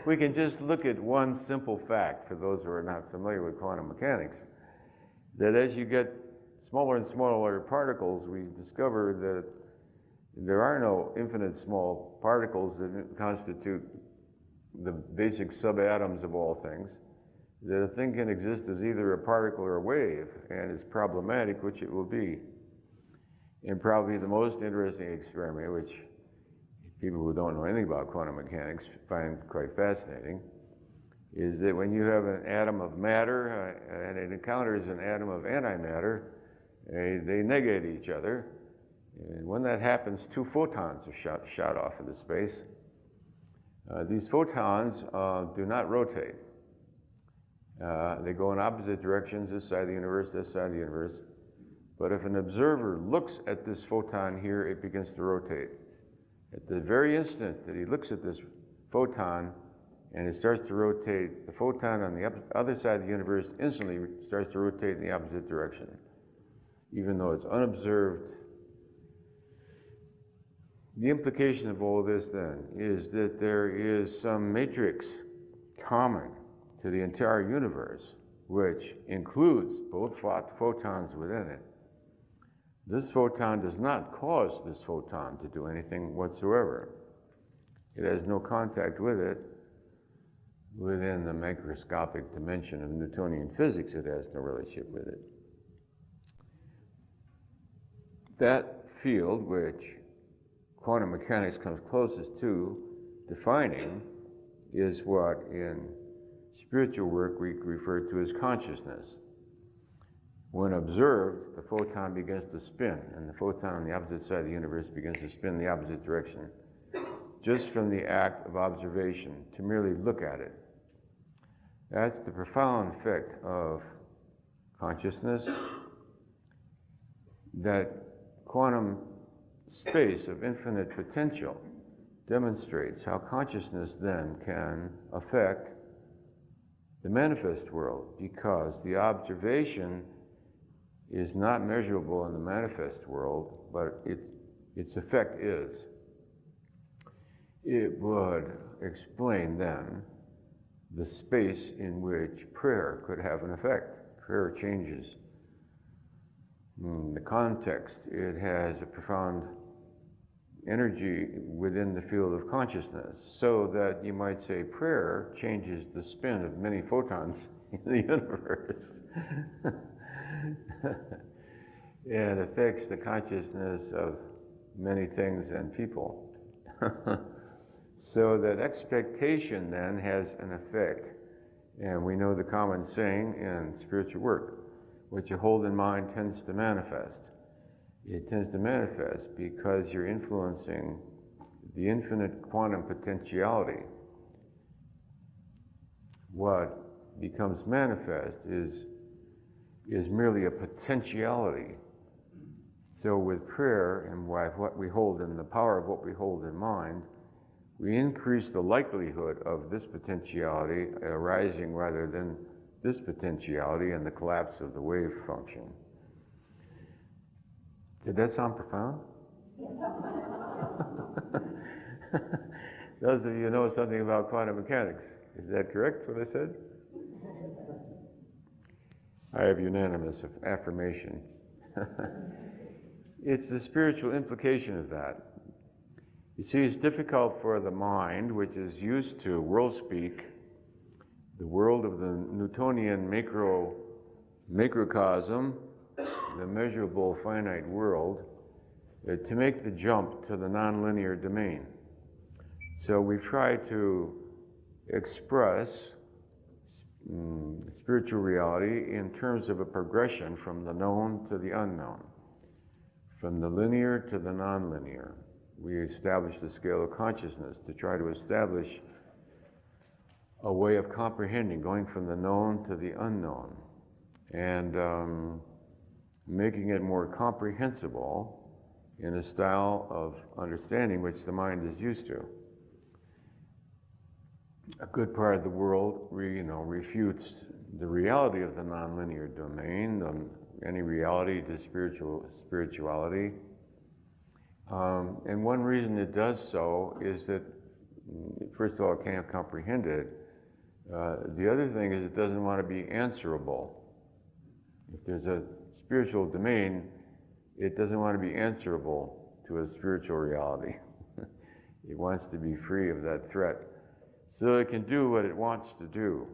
we can just look at one simple fact for those who are not familiar with quantum mechanics, that as you get smaller and smaller particles, we discover that there are no infinite small particles that constitute the basic subatoms of all things, that a thing can exist as either a particle or a wave, and it's problematic, which it will be. And probably the most interesting experiment, which people who don't know anything about quantum mechanics find quite fascinating, is that when you have an atom of matter and it encounters an atom of antimatter, they negate each other. And when that happens, two photons are shot off into space. These photons do not rotate. They go in opposite directions, this side of the universe, this side of the universe. But if an observer looks at this photon here, it begins to rotate. At the very instant that he looks at this photon and it starts to rotate, the photon on the other side of the universe instantly starts to rotate in the opposite direction, even though it's unobserved. The implication of all this then is that there is some matrix common to the entire universe, which includes both photons within it. This photon does not cause this photon to do anything whatsoever. It has no contact with it. Within the microscopic dimension of Newtonian physics, it has no relationship with it. That field, which quantum mechanics comes closest to defining, is what in spiritual work we refer to as consciousness. When observed, the photon begins to spin, and the photon on the opposite side of the universe begins to spin in the opposite direction, just from the act of observation, to merely look at it. That's the profound effect of consciousness, that quantum space of infinite potential demonstrates how consciousness then can affect the manifest world, because the observation is not measurable in the manifest world, but its effect is. It would explain then the space in which prayer could have an effect. Prayer changes the context. It has a profound energy within the field of consciousness, so that you might say prayer changes the spin of many photons in the universe. It affects the consciousness of many things and people. So that expectation then has an effect. And we know the common saying in spiritual work, what you hold in mind tends to manifest. It tends to manifest because you're influencing the infinite quantum potentiality. What becomes manifest is merely a potentiality. So with prayer and what we hold in the power of what we hold in mind, we increase the likelihood of this potentiality arising rather than this potentiality and the collapse of the wave function. Did that sound profound? Those of you who know something about quantum mechanics, is that correct, what I said? I have unanimous affirmation. It's the spiritual implication of that. You see, it's difficult for the mind, which is used to world speak, the world of the Newtonian macrocosm, the measurable finite world, to make the jump to the nonlinear domain. So we try to express spiritual reality in terms of a progression from the known to the unknown, from the linear to the nonlinear. We establish the scale of consciousness to try to establish a way of comprehending, going from the known to the unknown, and making it more comprehensible in a style of understanding which the mind is used to. A good part of the world refutes the reality of the nonlinear domain, any reality to spirituality. And one reason it does so is that First of all, it can't comprehend it. The other thing is it doesn't want to be answerable. If there's a spiritual domain, it doesn't want to be answerable to a spiritual reality. It wants to be free of that threat, so it can do what it wants to do.